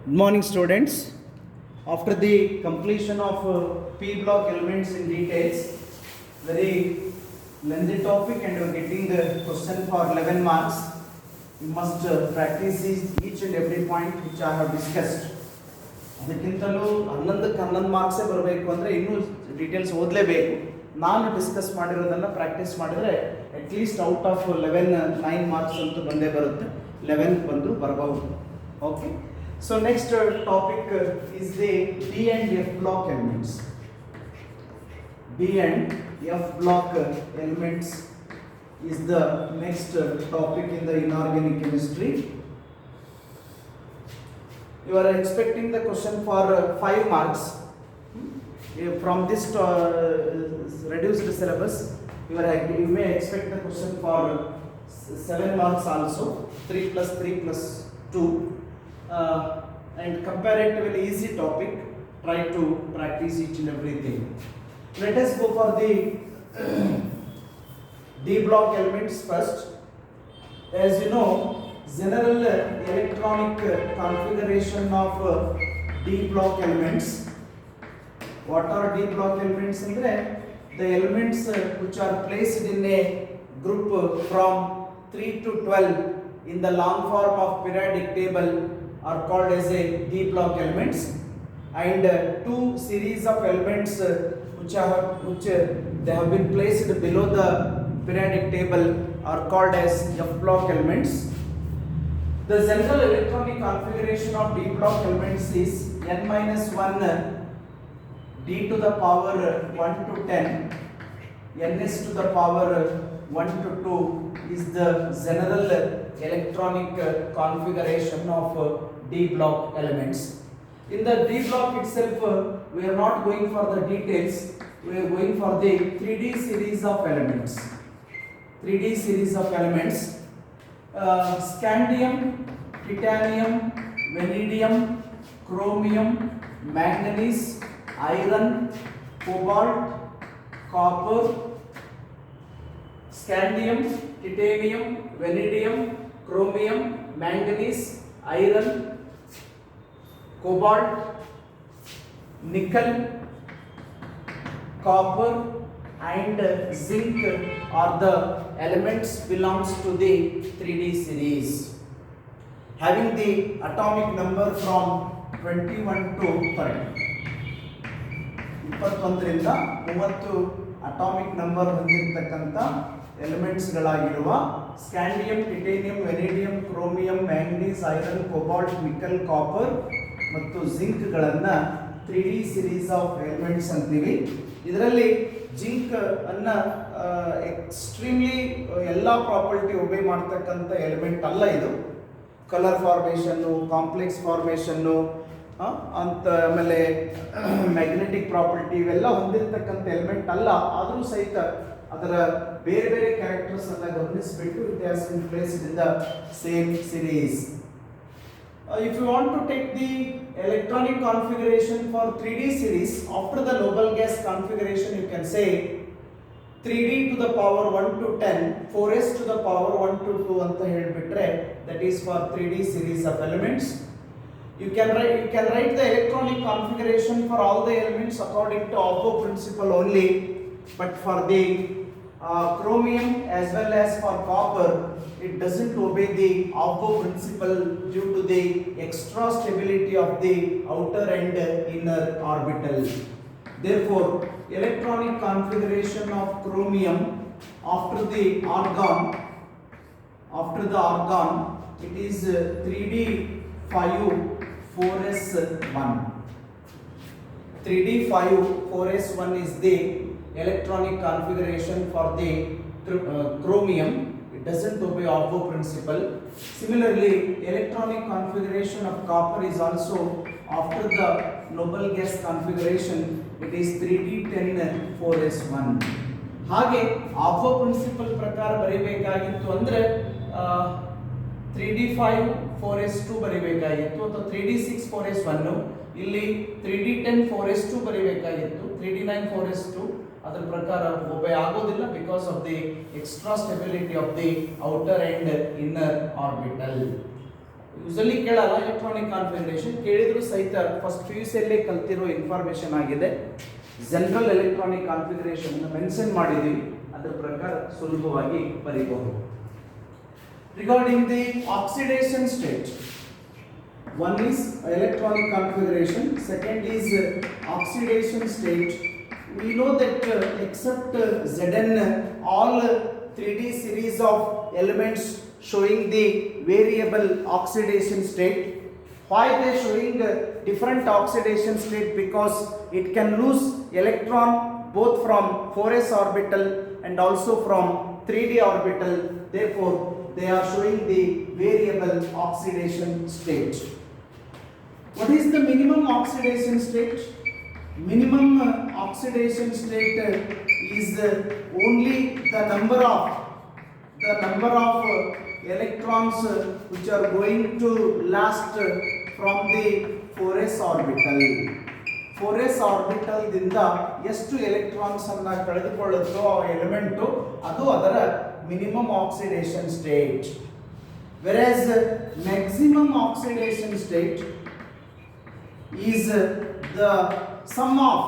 Good morning, students. After the completion of P block elements in details, very lengthy topic, and you are getting the question for 11 marks. You must practice each and every point which I have discussed. ಅದಕ್ಕಿಂತಲೂ 11 ಮಾರ್ಕ್ಸೇ ಬರಬೇಕು ಅಂದರೆ ಇನ್ನೂ details ಓದಲೇಬೇಕು. ನಾನು discuss ಮಾಡಿರೋದನ್ನು practice ಮಾಡಿದರೆ at least out of 9 marks ಅಂತೂ ಬಂದೇ ಬರುತ್ತೆ. 11 ಬಂದರೂ ಬರಬಹುದು. Okay. So next topic is the D and F block elements. D and F block elements is the next topic in the inorganic chemistry. You are expecting the question for 5 marks from this reduced syllabus. You may expect the question for 7 marks also, 3 plus 3 plus 2. And comparatively easy topic. Try to practice each and everything. Let us go for the D block elements first. As you know, general electronic configuration of D block elements. What are D block elements? The elements which are placed in a group from 3 to 12 in the long form of periodic table are called as a D block elements, and two series of elements which they have been placed below the periodic table are called as F block elements. The general electronic configuration of D block elements is n minus 1 d to the power 1 to 10, ns to the power 1 to 2 is the general electronic configuration of D block elements. In the D block itself, we are not going for the details, we are going for the 3D series of elements. 3D series of elements. Scandium, titanium, vanadium, chromium, manganese, iron, cobalt, copper. Scandium, titanium, vanadium, chromium, manganese, iron, cobalt, nickel, copper and zinc are the elements belongs to the 3D series, having the atomic number from 21 to 30. 21ರಿಂದ 30 atomic number ಹೊಂದಿರತಕ್ಕಂಥ ಎಲಿಮೆಂಟ್ಸ್ಗಳಾಗಿರುವ scandium, titanium, vanadium, chromium, manganese, iron, cobalt, nickel, copper ಮತ್ತು ಜಿಂಕ್ಗಳನ್ನು 3D series of elements ಅಂತೀವಿ. ಇದರಲ್ಲಿ zinc ಅನ್ನ extremely ಎಲ್ಲ property ಒಬೇ ಮಾಡ್ತಕ್ಕಂಥ ಎಲಿಮೆಂಟ್ ಅಲ್ಲ. ಇದು ಕಲರ್ ಫಾರ್ಮೇಷನ್ನು, ಕಾಂಪ್ಲೆಕ್ಸ್ ಫಾರ್ಮೇಷನ್ನು ಅಂತ, ಆಮೇಲೆ ಮ್ಯಾಗ್ನೆಟಿಕ್ ಪ್ರಾಪರ್ಟಿ ಇವೆಲ್ಲ ಹೊಂದಿರತಕ್ಕಂಥ ಎಲಿಮೆಂಟ್ ಅಲ್ಲ. ಆದರೂ ಸಹಿತ ಅದರ ಬೇರೆ ಬೇರೆ ಕ್ಯಾರೆಕ್ಟರ್ಸ್ ಅನ್ನ ಗಮನಿಸಿಬಿಟ್ಟು it has been placed in the same series. If you want to take the electronic configuration for 3D series after the noble gas configuration, you can say 3D to the power 1 to 10, 4s to the power 1 to 2 ಅಂತ ಹೇಳಿಬಿಟ್ರೆ that is for 3D series of elements. You can write the electronic configuration for all the elements according to Aufbau principle only, but for the chromium as well as for copper it doesn't obey the Aufbau principle due to the extra stability of the outer and inner orbital. Therefore, electronic configuration of chromium after the argon, it is 3D 5 4s1. 3D 5 4s1 is the electronic configuration for the chromium. It doesn't obey Aufbau principle. Similarly, electronic configuration of copper is also after the noble gas configuration. It is 3D 10 4s1. ಹಾಗೆ Aufbau principle ಪ್ರಕಾರ ಬರೀಬೇಕಾಗಿತ್ತು ಅಂದರೆ 3D 5 4s2 ಬರೀಬೇಕಾಗಿತ್ತು, ಅಥವಾ 3D 6 4s1. ಇಲ್ಲಿ 3D 10 4s2 ಬರೀಬೇಕಾಗಿತ್ತು. 3D 9 4s2 ಅದರ ಪ್ರಕಾರ ಒಬೆ ಆಗೋದಿಲ್ಲ because of the extra stability of the outer and inner orbital. Usually ಕೇಳಲ್ಲ ಎಲೆಕ್ಟ್ರಾನಿಕ್ ಕಾನ್ಫಿಗರೇಷನ್, ಕೇಳಿದ್ರು ಸಹಿತ ಫಸ್ಟ್ PUC ಯಲ್ಲೇ ಕಲ್ತಿರೋ ಇನ್ಫಾರ್ಮೇಶನ್ ಆಗಿದೆ. ಜನರಲ್ ಎಲೆಕ್ಟ್ರಾನಿಕ್ ಕಾನ್ಫಿಗರೇಷನ್ ಮೆನ್ಷನ್ ಮಾಡಿದ್ದೀವಿ, ಅದರ ಪ್ರಕಾರ ಸುಲಭವಾಗಿ ಬರೀಬಹುದು. Regarding the oxidation state, one is electronic configuration, second is oxidation state. We know that except Zn, all 3D series of elements showing the variable oxidation state. Why they showing different oxidation state? Because it can lose electron both from 4s orbital and also from 3D orbital. Therefore, they are showing the variable oxidation state. What is the minimum oxidation state? Minimum oxidation state is only the number of electrons which are going to last from the 4s orbital. 4s orbital ದಿಂದ ಎಷ್ಟು electrons ಅನ್ನು ಕಳೆದುಕೊಳ್ಳುತ್ತೋ ಆ element ಅದು ಅದರ minimum oxidation state. Whereas maximum oxidation state is the sum of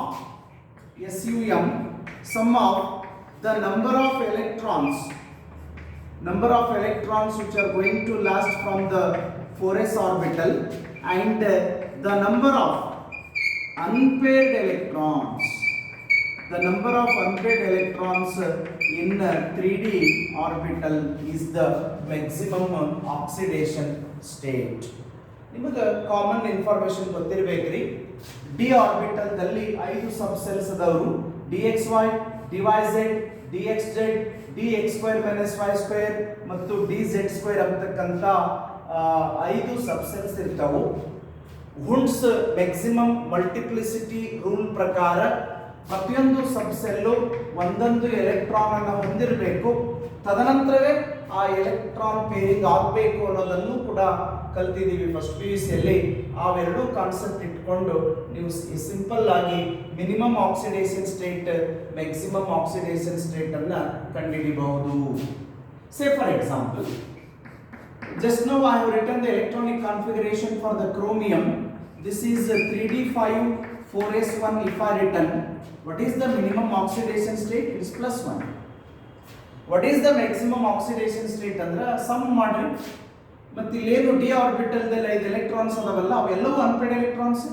SUM, sum of the number of electrons which are going to last from the 4s orbital and the number of unpaired electrons. The number of unpaired electrons in 3D orbital is the maximum oxidation state. ನಿಮಗೆ common information ಗೊತ್ತಿರಬೇಕ್ರಿ. D orbital ದಲ್ಲಿ 5 ಸಬ್ cells ಅದಾವರು. DXY, DYZ, DXZ, DX2 -Y2 ಮತ್ತು DZ2 ಅಂತಕ್ಕಂಥ 5 ಸಬ್ cells ಇರ್ತಾವು. ಹುಂಡ್ಸ್ maximum multiplicity rule ಪ್ರಕಾರ ಪ್ರತಿಯೊಂದು ಸಬ್ cell ಒಂದೊಂದು electron ಅನ್ನು ಹೊಂದಿರಬೇಕು. ತದನಂತರವೇ ಆ ಎಲೆಕ್ಟ್ರಾನ್ ಪೇರಿಂಗ್ ಆಗಬೇಕು ಅನ್ನೋದನ್ನು ಕೂಡ ಕಲ್ತಿದ್ದೀವಿ ಫಸ್ಟ್ PUC ಯಲ್ಲಿ. ಅವೆರಡೂ ಕಾನ್ಸೆಪ್ಟ್ ಇಟ್ಕೊಂಡು ನೀವು ಸಿಂಪಲ್ ಆಗಿ minimum oxidation state, maximum oxidation state ಅನ್ನ ಕಂಡುಹಿಡಿಯಬಹುದು. Say for example, just now I have written the electronic configuration for the chromium. This is 3D5 4s1. If I written, what is the minimum oxidation state? It is +1. What is the maximum oxidation state ಅಂದ್ರೆ some ಮಾಡ್ರಿ. ಮತ್ತೆ ಇಲ್ಲೇನು D orbital ದಲ್ಲಿ 5 electrons ಅದಾವಲ್ಲ, ಅವೆಲ್ಲವೂ unpaired electrons.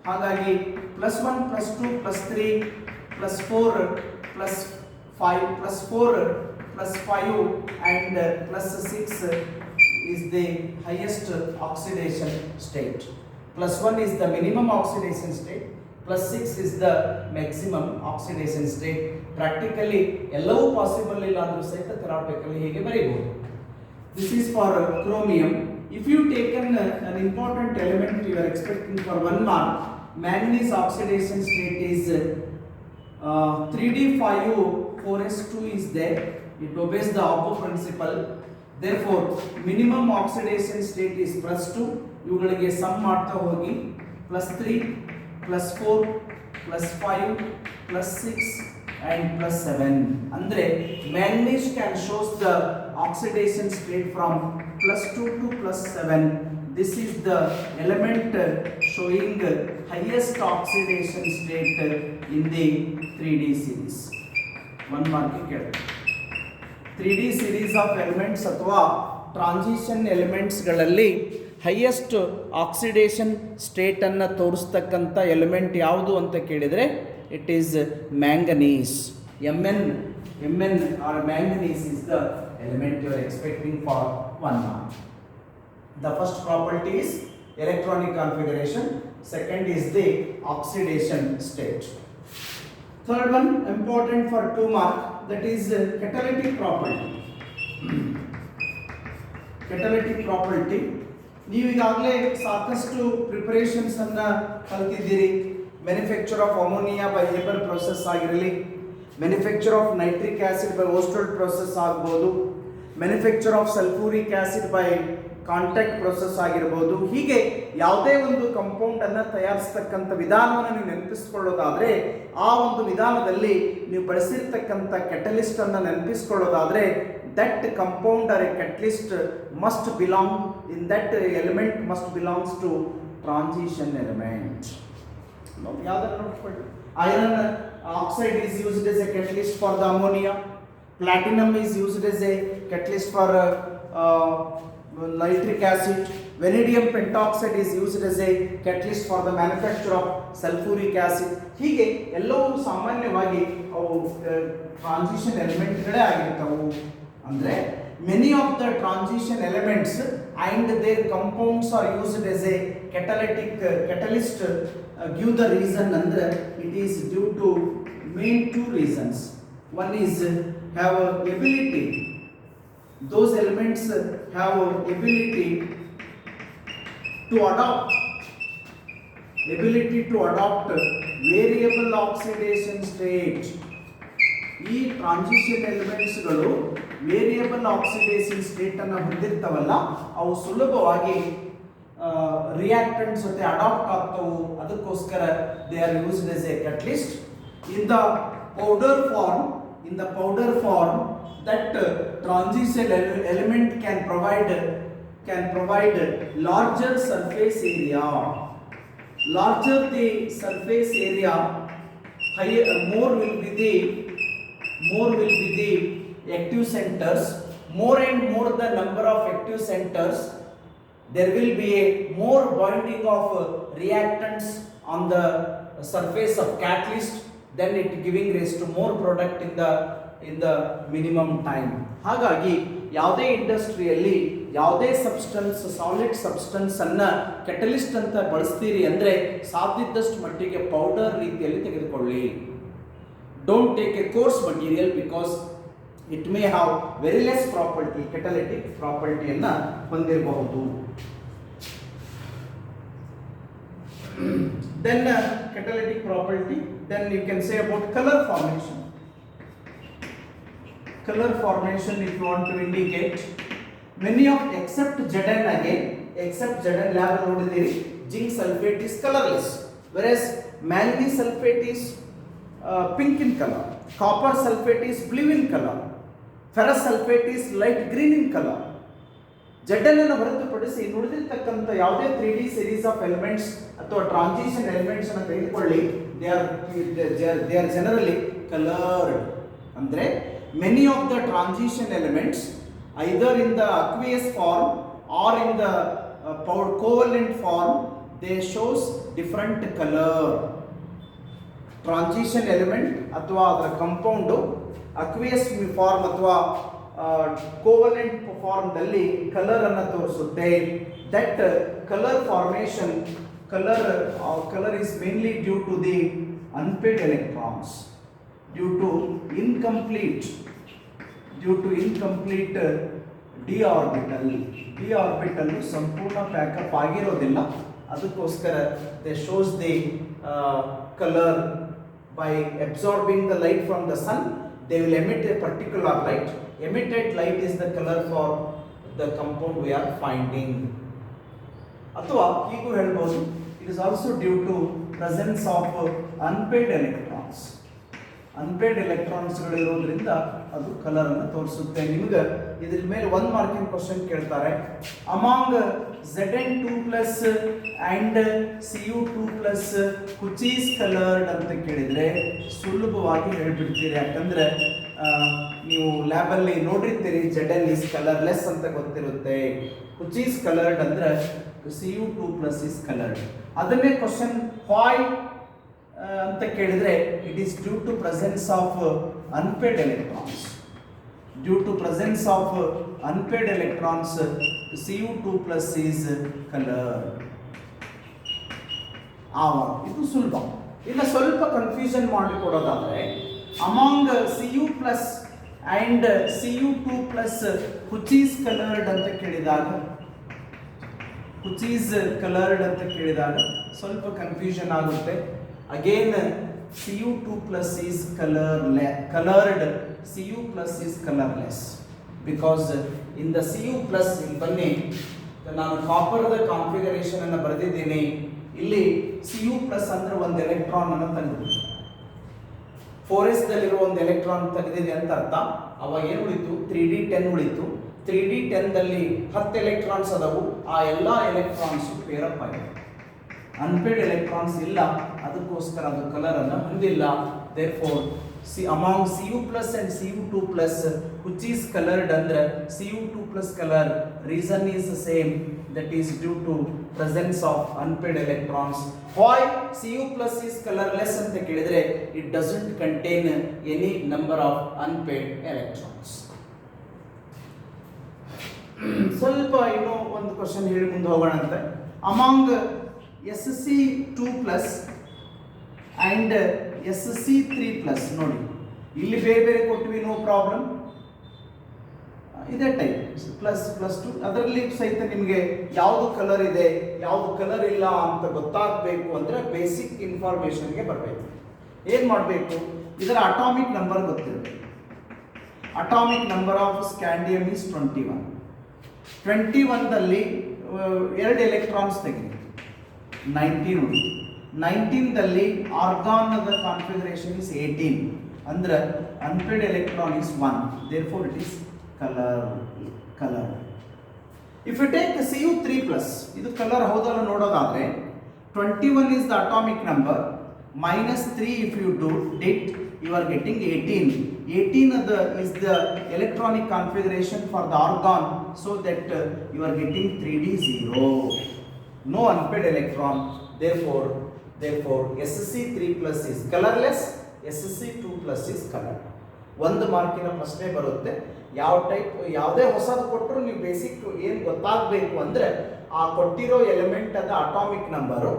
ಹಾಗಾಗಿ +1 +2 +3 +4 +5 +4 +5 and +6 is the highest oxidation state. +1 is the minimum oxidation state, +6 is the maximum oxidation state. Practically ಎಲ್ಲವೂ possible ಇಲ್ಲ ಅಂದ್ರೂ ಸಹಿತ ಥಿಯರಾಟಿಕಲಿ ಹೀಗೆ ಬರೀಬಹುದು. This is for chromium. If you taken an important element you are expecting for 1 mark, manganese oxidation state is 3D5 4s2 is there. It obeys the Oppo principle. Therefore minimum oxidation state is +2. ಇವುಗಳಿಗೆ some ಮಾಡ್ತಾ ಹೋಗಿ +3 +4 +5 +6 and +7. ಅಂದ್ರೆ manganese can shows the oxidation state from +2 to +7. This is the element showing highest oxidation state in the 3D series. 1 mark ಕೇಳಿ. 3D series of elements ಅಥವಾ transition ಎಲಿಮೆಂಟ್ಸ್ಗಳಲ್ಲಿ highest oxidation ಸ್ಟೇಟನ್ನು ತೋರಿಸ್ತಕ್ಕಂಥ element ಯಾವುದು ಅಂತ ಕೇಳಿದರೆ it is manganese. Mn or manganese is the element you are expecting for 1 mark. The first property is electronic configuration, second is the oxidation state. Third one important for 2 mark, that is catalytic property. Catalytic property ನೀವು ಈಗಾಗಲೇ ಸಾಕಷ್ಟು preparations ಅನ್ನ ಕಲಿತಿದ್ದೀರಿ. Manufacture of ammonia by Haber process ಆಗಿರಲಿ, manufacture of nitric acid by Ostwald process ಆಗ್ಬೋದು, manufacture of sulphuric acid by contact process ಆಗಿರ್ಬೋದು. ಹೀಗೆ ಯಾವುದೇ ಒಂದು ಕಂಪೌಂಡ್ ಅನ್ನು ತಯಾರಿಸ್ತಕ್ಕಂಥ ವಿಧಾನವನ್ನು ನೀವು ನೆನಪಿಸ್ಕೊಳ್ಳೋದಾದರೆ, ಆ ಒಂದು ವಿಧಾನದಲ್ಲಿ ನೀವು ಬಳಸಿರ್ತಕ್ಕಂಥ ಕೆಟಲಿಸ್ಟ್ ಅನ್ನು ನೆನಪಿಸ್ಕೊಳ್ಳೋದಾದರೆ that compound or a catalyst must belong in that element must belongs to transition element. Iron oxide is used as a catalyst for the ammonia. Platinum is used as a catalyst for nitric acid. Vanadium pentoxide is used as a catalyst for the manufacture of sulfuric acid. ಹೀಗೆ ಎಲ್ಲವೂ ಸಾಮಾನ್ಯವಾಗಿ ಅವು transition ಎಲಿಮೆಂಟ್ಗಳೇ ಆಗಿರ್ತವು. ಅಂದರೆ many of the transition elements and their compounds are used as a catalyst. Give the reason andre it is due to main two reasons. One is have ability, those elements have ability to adopt variable oxidation state. ಈ transition ಎಲಿಮೆಂಟ್ಸ್ಗಳು variable oxidation state ಅನ್ನು ಹೊಂದಿರ್ತಾವಲ್ಲ, ಅವು ಸುಲಭವಾಗಿ reactants ಜೊತೆ adapt ಆಗ್ತವು. ಅದಕ್ಕೋಸ್ಕರ they are used as a catalyst. In the powder form that transition element can provide larger surface area. Larger the surface area, higher more will be the active centers. More and more the number of active centers, there will be a more binding of reactants on the surface of catalyst, then it giving rise to more product in the minimum time. ಹಾಗಾಗಿ ಯಾವುದೇ ಇಂಡಸ್ಟ್ರಿಯಲ್ಲಿ ಯಾವುದೇ substance, solid substance ಅನ್ನ catalyst ಅಂತ ಬಳಸ್ತೀರಿ ಅಂದ್ರೆ ಸಾಧ್ಯದಷ್ಟು ಮಟ್ಟಿಗೆ ಪೌಡರ್ ರೀತಿಯಲ್ಲಿ ತೆಗೆದುಕೊಳ್ಳಿ. Don't take a coarse material because it may have very less property, catalytic ಪ್ರಾಪರ್ಟಿಯನ್ನ ಹೊಂದಿರಬಹುದು. Then catalytic property, then you can say about color formation. Color formation, if you want to indicate, many of except Zn lab nodidiri, zinc sulfate is colorless, whereas manganese sulfate is pink in color, copper sulfate is blue in color, ferrous sulfate is light green in color. Zn ಅನ್ನು ಹೊರತುಪಡಿಸಿ ನುಡಿದಿರ್ತಕ್ಕಂಥ ಯಾವುದೇ 3D series of elements ಅಥವಾ transition elements ಅನ್ನು ತೆಗೆದುಕೊಳ್ಳಿ, they are generally colored. ಅಂದ್ರೆ many of the transition elements either in the aqueous form or in the covalent form, they shows different color. Transition element ಅಥವಾ ಅದರ compound aqueous form ಅಥವಾ covalent form ದಲ್ಲಿ colour ಅನ್ನು ತೋರಿಸುತ್ತೆ. That colour formation, colour is mainly due to the unpaired electrons, due to incomplete d orbital ಸಂಪೂರ್ಣ pack up ಆಗಿರೋದಿಲ್ಲ. ಅದಕ್ಕೋಸ್ಕರ they shows the color by absorbing the light from the sun. They will emit a particular light. Emitted light is the color for the compound we are finding. ಅಥವಾ ಹೀಗೂ ಹೇಳ್ಬೋದು, it is also due to presence of unpaired electrons. Unpaired ಎಲೆಕ್ಟ್ರಾನ್ಸ್ಗಳು ಇರೋದ್ರಿಂದ ಅದು colour ಅನ್ನು ತೋರಿಸುತ್ತೆ. ನಿಮ್ಗೆ ಇದ್ರ ಮೇಲೆ 1 ಮಾರ್ಕಿಂಗ್ ಕ್ವಶನ್ ಕೇಳ್ತಾರೆ. Among Zn2+ and Cu2+ which is colored ಅಂತ ಕೇಳಿದ್ರೆ ಸುಲಭವಾಗಿ ಹೇಳ್ಬಿಡ್ತೀರಿ. ಯಾಕಂದ್ರೆ ನೀವು ಲ್ಯಾಬಲ್ಲಿ ನೋಡಿರ್ತೀರಿ Zn is colorless ಅಂತ ಗೊತ್ತಿರುತ್ತೆ. which is colored ಅಂದ್ರೆ Cu2+ is colored. ಅದನ್ನೇ ಕ್ವಶನ್ why ಅಂತ ಕೇಳಿದ್ರೆ it is due to presence of unpaired electrons. Due to presence of unpaired electrons, Cu2+ is colored. ಇದು ಸುಲಭ. ಇಲ್ಲ ಸ್ವಲ್ಪ ಕನ್ಫ್ಯೂಷನ್ ಮಾಡಿಕೊಡೋದಾದ್ರೆ among Cu+ and Cu2+ which is colored ಅಂತ ಕೇಳಿದಾಗ ಸ್ವಲ್ಪ ಕನ್ಫ್ಯೂಷನ್ ಆಗುತ್ತೆ. Again, Cu2+ is colored, Cu+ is colorless because in the Cu+ ಇಲ್ಲಿ ಬನ್ನಿ, ನಾನು ಕಾಪರ್ದ ಕಾನ್ಫಿಗರೇಷನ್ ಅನ್ನು ಬರೆದಿದ್ದೀನಿ. ಇಲ್ಲಿ Cu+ ಅಂದ್ರೆ ಒಂದು ಎಲೆಕ್ಟ್ರಾನ್ ಅನ್ನು ತೆಗೆದುಕೊಳ್ಳಿ. 4s ದಲ್ಲಿರುವ ಒಂದು ಎಲೆಕ್ಟ್ರಾನ್ ತೆಗೆದಿದೆ ಅಂತ ಅರ್ಥ. ಅವಾಗ ಏನು ಉಳಿತು? 3d10 ಉಳಿತು. 3d10 ದಲ್ಲಿ 10 ಎಲೆಕ್ಟ್ರಾನ್ಸ್ ಅದವು. ಆ ಎಲ್ಲ ಎಲೆಕ್ಟ್ರಾನ್ಸ್ ಪೇರ್ ಅಪ್ ಆಗಿದೆ. ಅನ್ಪೇರ್ಡ್ ಎಲೆಕ್ಟ್ರಾನ್ಸ್ ಇಲ್ಲ, ಅದಕ್ಕೋಸ್ಕರ ಅದು ಕಲರ್ ಅನ್ನು ಹೊಂದಿಲ್ಲ. therefore among Cu plus and Cu2 plus which is colored ಅಂದ್ರೆ Cu2 plus color, reason is the same, that is due to presence of unpaired electrons. Why Cu plus is colorless ಅಂತ ಕೇಳಿದ್ರೆ it doesn't contain any number of unpaired electrons. ಸ್ವಲ್ಪ ಇನ್ನೂ ಒಂದು question ಹೇಳಿ ಮುಂದೆ ಹೋಗೋಣಂತೆ. Among Sc2 plus and Sc3+ ನೋಡಿ, ಇಲ್ಲಿ ಬೇರೆ ಬೇರೆ ಕೊಟ್ವಿ, ನೋ ಪ್ರಾಬ್ಲಮ್. ಇದೇ ಟೈಪ್ ++2 ಅದರಲ್ಲಿ ಸಹಿತ ನಿಮಗೆ ಯಾವುದು ಕಲರ್ ಇದೆ ಯಾವುದು ಕಲರ್ ಇಲ್ಲ ಅಂತ ಗೊತ್ತಾಗಬೇಕು ಅಂದರೆ ಬೇಸಿಕ್ ಇನ್ಫಾರ್ಮೇಷನ್ಗೆ ಬರಬೇಕು. ಏನು ಮಾಡಬೇಕು? ಇದರ ಅಟಾಮಿಕ್ ನಂಬರ್ ಗೊತ್ತಿರಬೇಕು. Atomic number of scandium is 21. 21ದಲ್ಲಿ 2 electrons ತೆಗೆದು 19 ಉಳಿತು. 19ದಲ್ಲಿ ಆರ್ಗಾನದ ಕಾನ್ಫಿಗರೇಷನ್ ಇಸ್ 18 ಅಂದ್ರೆ unpaired electron is 1, therefore it is color. If you take Cu3+, ಇದು ಕಲರ್ ಹೌದಲ್ಲ ನೋಡೋದಾದ್ರೆ 21 is the atomic number, -3 if you do it, you are getting 18. 18 is the electronic configuration for the argon, so that you are getting 3d0, no unpaired electron. Therefore Sc3+ is colorless, Sc2+ is colored. ಒಂದು ಮಾರ್ಕಿನ ಪ್ರಶ್ನೆ ಬರುತ್ತೆ. ಯಾವ type ಯಾವುದೇ ಹೊಸದು ಕೊಟ್ಟರು ನೀವು basic ಏನು ಗೊತ್ತಾಗಬೇಕು ಅಂದರೆ ಆ ಕೊಟ್ಟಿರೋ ಎಲಿಮೆಂಟ್ ಅದ ಅಟಾಮಿಕ್ ನಂಬರು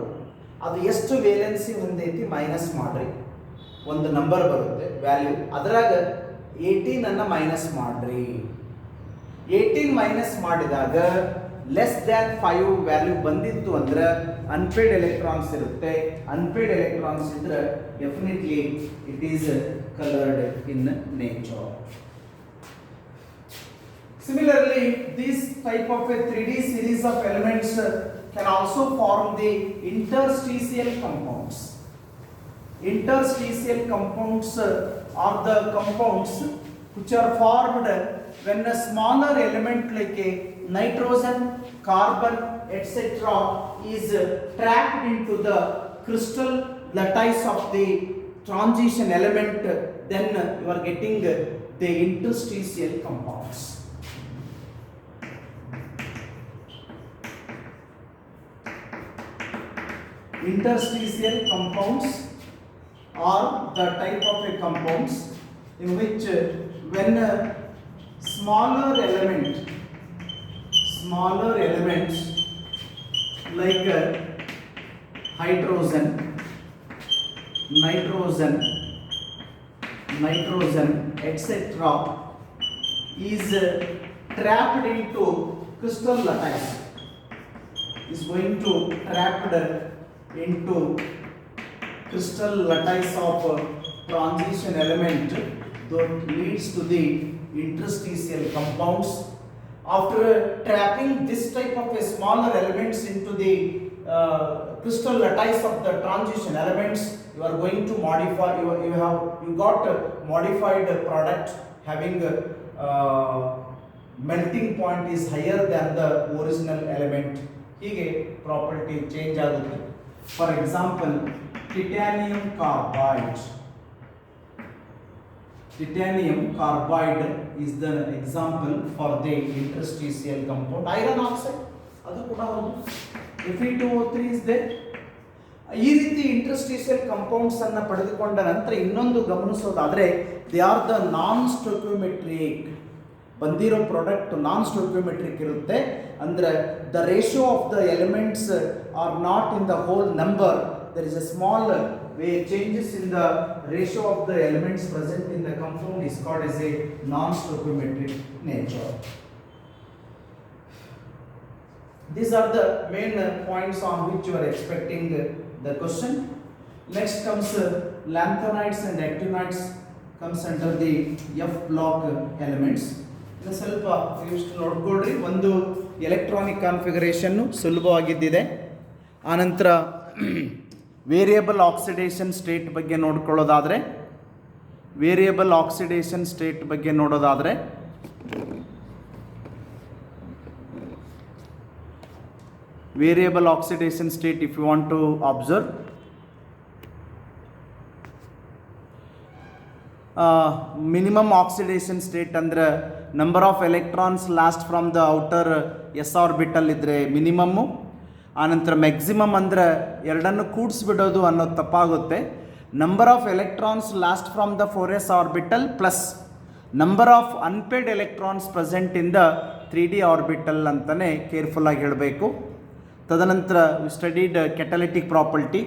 ಅದು ಎಷ್ಟು ವೇಲೆನ್ಸಿ ಹೊಂದೈತಿ ಮೈನಸ್ ಮಾಡ್ರಿ, ಒಂದು ನಂಬರ್ ಬರುತ್ತೆ ವ್ಯಾಲ್ಯೂ, ಅದರಾಗ 18 ಅನ್ನು ಮೈನಸ್ ಮಾಡ್ರಿ. 18 ಮೈನಸ್ ಮಾಡಿದಾಗ ಲೆಸ್ ದ್ಯಾನ್ 5 ವ್ಯಾಲ್ಯೂ ಬಂದಿತ್ತು ಅಂದ್ರೆ ಅನ್ಪೇರ್ಡ್ ಎಲೆಕ್ಟ್ರಾನ್ಸ್ ಇರುತ್ತೆ. ಅನ್ಪೇರ್ಡ್ ಎಲೆಕ್ಟ್ರಾನ್ಸ್ ಇದ್ರೆ definitely it is colored in nature. Similarly, this type of a 3D series of elements can also form the interstitial compounds. Interstitial compounds are the compounds which are formed when a smaller element like a nitrogen, carbon, etc. is trapped into the crystal lattice of the transition element, then you are getting the interstitial compounds. Interstitial compounds are the type of a compounds in which when a smaller elements like hydrogen, nitrogen, etc. is trapped into crystal lattice, is going to trapped into crystal lattice of transition element that leads to the interstitial compounds. After trapping this type of a smaller elements into the crystal lattice of the transition elements, you are going to modify, you got a modified product having melting point is higher than the original element. ಹೀಗೆ property change ಆಗುತ್ತೆ. For example titanium carbide is the example for the interstitial compound. Iron oxide ಅದು ಕೂಡ ಹೌದು. Fe2O3 is there. ಈ ರೀತಿ interstitial compounds ಅನ್ನು ಪಡೆದುಕೊಂಡ ನಂತರ ಇನ್ನೊಂದು ಗಮನಿಸೋದಾದರೆ ದೇ ಆರ್ ದ ನಾನ್ ಸ್ಟೋಕ್ಯೋಮೆಟ್ರಿಕ್. ಬಂದಿರೋ ಪ್ರಾಡಕ್ಟ್ ನಾನ್ ಸ್ಟೋಕ್ಯೋಮೆಟ್ರಿಕ್ ಇರುತ್ತೆ, ಅಂದರೆ the ratio of the elements are not in the whole number, there is a small changes in the ratio of the elements present in the compound is called as a non-stoichiometric nature. These are the main points on which you are expecting the question. Next comes lanthanides and actinides comes under the F block elements. ಇನ್ನು ಸ್ವಲ್ಪ ಇಷ್ಟು ನೋಡ್ಕೊಳ್ರಿ. ಒಂದು electronic configuration ಸುಲಭವಾಗಿದ್ದಿದೆ. ಆನಂತರ variable oxidation state ಬಗ್ಗೆ ನೋಡ್ಕೊಳ್ಳೋದಾದರೆ variable oxidation state ಬಗ್ಗೆ ನೋಡೋದಾದರೆ variable oxidation state if you want to observe, minimum oxidation state ಅಂದರೆ number of electrons lost from the outer S orbital ಇದ್ದರೆ ಮಿನಿಮಮ್ಮು. ಆನಂತರ ಮ್ಯಾಕ್ಸಿಮಮ್ ಅಂದರೆ ಎರಡನ್ನು ಕೂಡಿಸ್ಬಿಡೋದು ಅನ್ನೋದು ತಪ್ಪಾಗುತ್ತೆ. Number of electrons lost from the 4s orbital plus number of unpaired electrons present in the 3d orbital ಅಂತಲೇ ಕೇರ್ಫುಲ್ಲಾಗಿ ಹೇಳಬೇಕು. ತದನಂತರ ಸ್ಟಡಿಡ್ ಕೆಟಲಿಟಿಕ್ ಪ್ರಾಪರ್ಟಿ.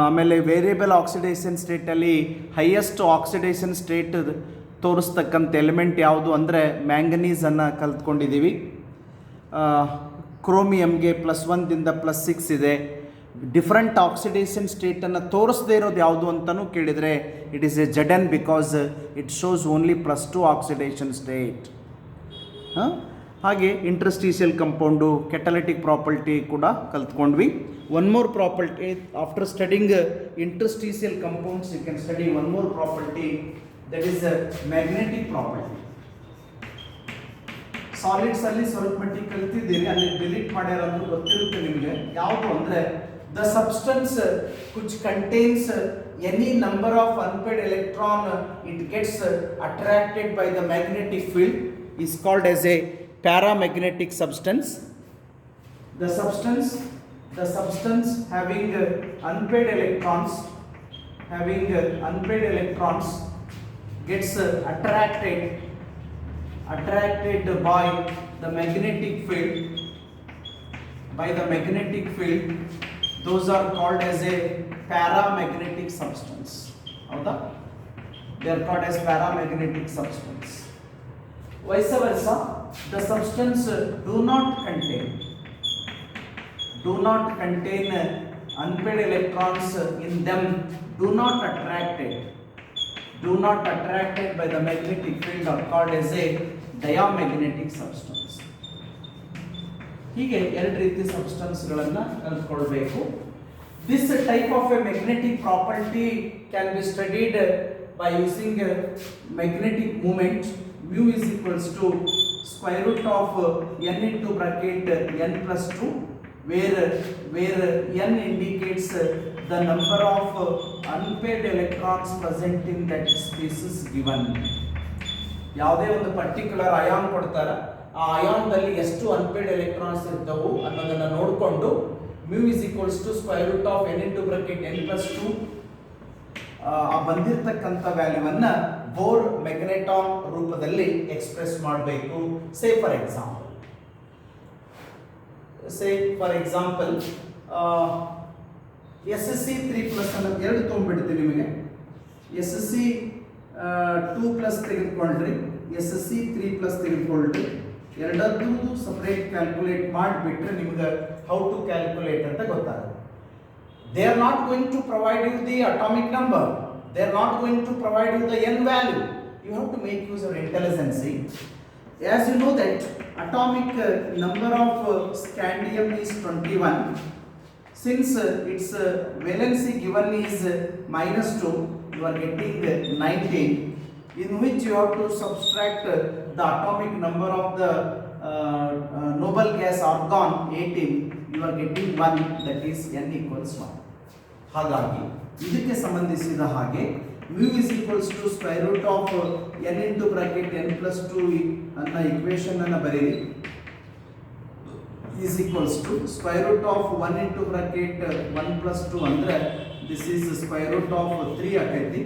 ಆಮೇಲೆ ವೇರಿಯಬಲ್ ಆಕ್ಸಿಡೇಷನ್ ಸ್ಟೇಟಲ್ಲಿ ಹೈಯೆಸ್ಟ್ ಆಕ್ಸಿಡೇಷನ್ ಸ್ಟೇಟ್ ತೋರಿಸ್ತಕ್ಕಂಥ ಎಲಿಮೆಂಟ್ ಯಾವುದು ಅಂದರೆ ಮ್ಯಾಂಗನೀಸನ್ನು ಕಲ್ತ್ಕೊಂಡಿದ್ದೀವಿ. ಕ್ರೋಮಿಯಮ್ಗೆ +1ದಿಂದ +6 ಇದೆ. ಡಿಫ್ರೆಂಟ್ ಆಕ್ಸಿಡೇಷನ್ ಸ್ಟೇಟನ್ನು ತೋರಿಸದೇ ಇರೋದು ಯಾವುದು ಅಂತಲೂ ಕೇಳಿದರೆ ಇಟ್ ಈಸ್ ಎ ಜಡನ್ because it shows only +2 oxidation state. ಹಾಗೆ ಇಂಟರ್ಸ್ಟೀಷಿಯಲ್ ಕಂಪೌಂಡು, ಕೆಟಲಿಟಿಕ್ ಪ್ರಾಪರ್ಟಿ ಕೂಡ ಕಲ್ತ್ಕೊಂಡ್ವಿ. One more property after studying interstitial compounds you can study one more property, that is magnetic property. Solids ಅಲ್ಲಿ ಸ್ವಲ್ಪ ಮಟ್ಟಿಗೆ ಕಲ್ತಿದ್ದೀರಿ, ಅಲ್ಲಿ delete ಮಾಡ್ಯಾರಂದ್ರೂ ಗೊತ್ತಿರುತ್ತೆ ನಿಮಗೆ. ಯಾವುದು ಅಂದರೆ the substance which contains any number of unpaired electron it gets attracted by the magnetic field is called as a paramagnetic substance. The substance having unpaired electrons gets attracted by the magnetic field. Those are called as a paramagnetic substance. Howda? They are called as paramagnetic substance. Vice versa, the substance do not contain unpaired electrons in them, do not attracted by the magnetic field are called as a diamagnetic substance. ಹೀಗೆ ಎರಡು ರೀತಿ ಸಬ್ಸ್ಟೆನ್ಸ್ಗಳನ್ನು ಕಲ್ತ್ಕೊಳ್ಬೇಕು. This type of a magnetic property can be studied by using magnetic moment. mu is equals to square root of n into bracket n plus 2, where n indicates the number of unpaired electrons present in that species given. ಯಾವುದೇ ಒಂದು particular ion ಕೊಡ್ತಾರೆ, ಆ ಅಯಾನ್ದಲ್ಲಿ ಎಷ್ಟು unpaid electrons ಇರ್ತವು ಅನ್ನೋದನ್ನು ನೋಡಿಕೊಂಡು mu is equals to square root of n into bracket n plus 2 ಆ ಬಂದಿರತಕ್ಕಂಥ ವ್ಯಾಲ್ಯೂವನ್ನು ಬೋರ್ ಮ್ಯಾಗ್ನೆಟಾನ್ ರೂಪದಲ್ಲಿ ಎಕ್ಸ್ಪ್ರೆಸ್ ಮಾಡಬೇಕು. ಸೇ ಫಾರ್ ಎಕ್ಸಾಂಪಲ್ SSC3+ ಅನ್ನೋದು ಎರಡು ತೊಗೊಂಡ್ಬಿಡ್ತೀನಿ ನಿಮಗೆ. SSC2+ ತೆಗೆದುಕೊಂಡ್ರಿ, SSC3+ ತೆಗೆದುಕೊಳ್ರಿ. ಎರಡದ್ದು ಸಪ್ರೇಟ್ ಕ್ಯಾಲ್ಕುಲೇಟ್ ಮಾಡಿಬಿಟ್ರೆ ನಿಮ್ಗೆ ಹೌ ಟು ಕ್ಯಾಲ್ಕುಲೇಟ್ ಅಂತ ಗೊತ್ತಾಗುತ್ತೆ. They are not going to provide you the atomic number. They are not going to provide you the n value. You have to make use of intelligence. As you know that atomic number of scandium is 21. Since its valency given is -2, you are getting 19, in which you have to subtract the atomic number of the noble gas argon 18. You are getting 1, that is n equals 1. ಹಾಗಾಗಿ ಇದಕ್ಕೆ ಸಂಬಂಧಿಸಿದ ಹಾಗೆ mu is equals to square root of n into bracket n plus 2 ಅನ್ನ equation ಅನ್ನು ಬರೆಯಿರಿ. is equals to square root of 1 into bracket 1 plus 2 ಅಂದ್ರೆ this is square root of 3 ಆಗೈತಿ.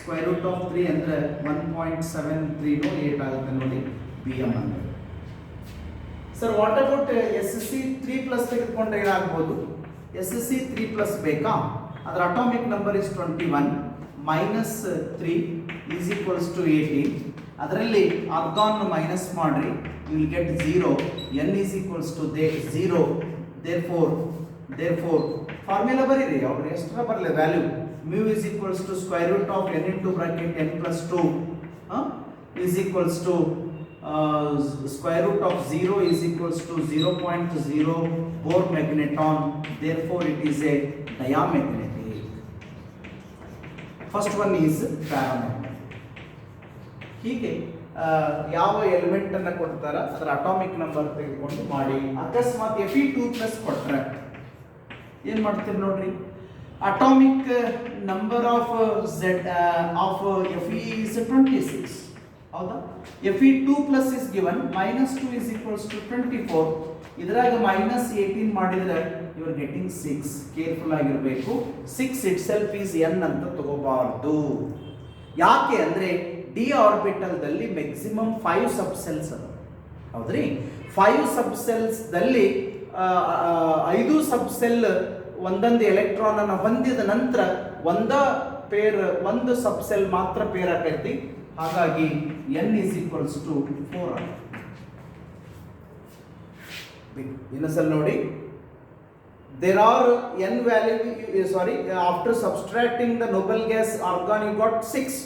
square root of 3 ಅಂದ್ರೆ 1.7308 ಆಗುತ್ತೆ ನೋಡಿ pm ಅಂದ್ರೆ. Sir what about SSC3+ ತೆಗೆದುಕೊಂಡ್ರೆ ಏನಾಗಬಹುದು? SSC3+ ಬೇಕಾ? ಅದರ atomic number is 21 -3 is equals to 18. ಅದರಲ್ಲಿ ಆರ್ಗಾನ್ ಮೈನಸ್ ಮಾಡ್ರಿ, you will get 0. n is equals to 0. therefore formula ಬರೀರಿ, ಅವ್ರು ಎಷ್ಟರ ಬರಲಿ value. mu is equals to square root of n into bracket n plus 2 is equals to square root of 0 is equals to 0.0 Bohr magneton. Therefore it is a diamagnetic. First one is parameter. ಹೀಗೆ ಯಾವ element ಅನ್ನ ಕೊಡ್ತಾರ ಅದರ atomic number ತೆಗೆದುಕೊಂಡು ಮಾಡಿ. ಅಕಸ್ಮಾತ್ Fe2+ ಕೊಟ್ರೆ ಏನ್ ಮಾಡ್ತೀರಿ ನೋಡ್ರಿ, atomic number of Z of Fe is 26. ಹೌದಾ? Fe2+ is given -2 is equals to 24. ಇದ್ರಾಗ -18 ಮಾಡಿದ್ರೆ ಯು ಆರ್ ಗೆಟಿಂಗ್ 6. ಕೇರ್ಫುಲ್ ಆಗಿರಬೇಕು. 6 ಇಟ್ ಸೆಲ್ಫ್ ಈಸ್ n ಅಂತ ತಗೋಬಾರ್ದು. ಯಾಕೆ ಅಂದ್ರೆ ಡಿ ಆರ್ಬಿಟಲ್ದಲ್ಲಿ ಮ್ಯಾಕ್ಸಿಮಮ್ 5 ಸಬ್ ಸೆಲ್ಸ್ ಅದ. ಹೌದ್ರಿ? 5 ಸಬ್ ಸೆಲ್ಸ್ ದಲ್ಲಿ 5 ಸಬ್ ಸೆಲ್ ಒಂದೊಂದು ಎಲೆಕ್ಟ್ರಾನ್ ಅನ್ನು ಹೊಂದಿದ ನಂತರ ಒಂದು ಸಬ್ ಸೆಲ್ ಮಾತ್ರ ಪೇರ್ ಆಕೈತಿ. ಹಾಗಾಗಿ n is equals to 4. ಇನ್ನೊಂದ್ಸಲ ನೋಡಿ, there are n value, after subtracting the noble gas argon you got 6.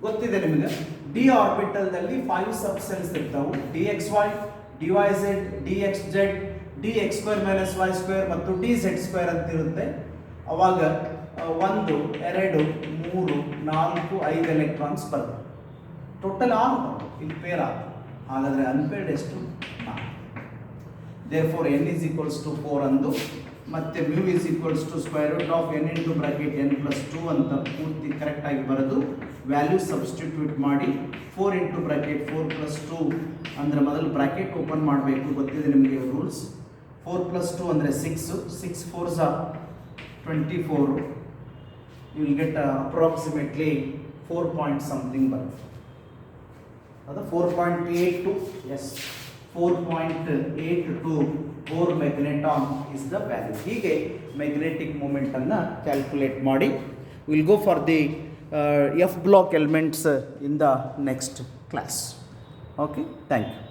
ಗೊತ್ತಿದೆ ನಿಮಗೆ. ಡಿ ಆರ್ಬಿಟಲ್ ದಲ್ಲಿ 5 ಸಬ್ ಸೆಲ್ಸ್ ಇರ್ತಾವು. DXY, DYZ, DXZ, DX² - Y² ಮತ್ತು DZ² ಅಂತ ಇರುತ್ತೆ. ಅವಾಗ 1 2 3 4 5 ಎಲೆಕ್ಟ್ರಾನ್ಸ್ ಬರ್ತವೆ. ಟೋಟಲ್ 6 ಇಲ್ಲಿ ಪೇರ್ ಆಗ. ಹಾಗಾದ್ರೆ ಅನ್ಪೇರ್ಡ್ ಎಷ್ಟು? 4. therefore n is equals to 4 ಅಂದು ಮತ್ತೆ mu is equals to square root of n into bracket n plus 2 ಅಂತ ಪೂರ್ತಿ ಕರೆಕ್ಟ್ ಆಗಿ ಬರೆದು ವ್ಯಾಲ್ಯೂ ಸಬ್ಸ್ಟಿಟ್ಯೂಟ್ ಮಾಡಿ 4 into bracket 4 plus 2 ಅಂದ್ರೆ ಮೊದಲು ಬ್ರಾಕೆಟ್ ಓಪನ್ ಮಾಡಬೇಕು. ಗೊತ್ತಿದೆ ನಿಮಗೆ ರೂಲ್ಸ್. 4 plus 2 ಅಂದ್ರೆ 6. 6 4s are 24. you will get approximately 4 point something ಬರುತ್ತೆ. ಅದು 4.82. yes, 4.82 4 ಮೆಗ್ನೆಟಾನ್ is the value. ಹೀಗೆ ಮ್ಯಾಗ್ನೆಟಿಕ್ ಮೂಮೆಂಟ್ ಅನ್ನು ಕ್ಯಾಲ್ಕುಲೇಟ್ ಮಾಡಿ. Will go for the F block elements in the next class. Okay, thank you.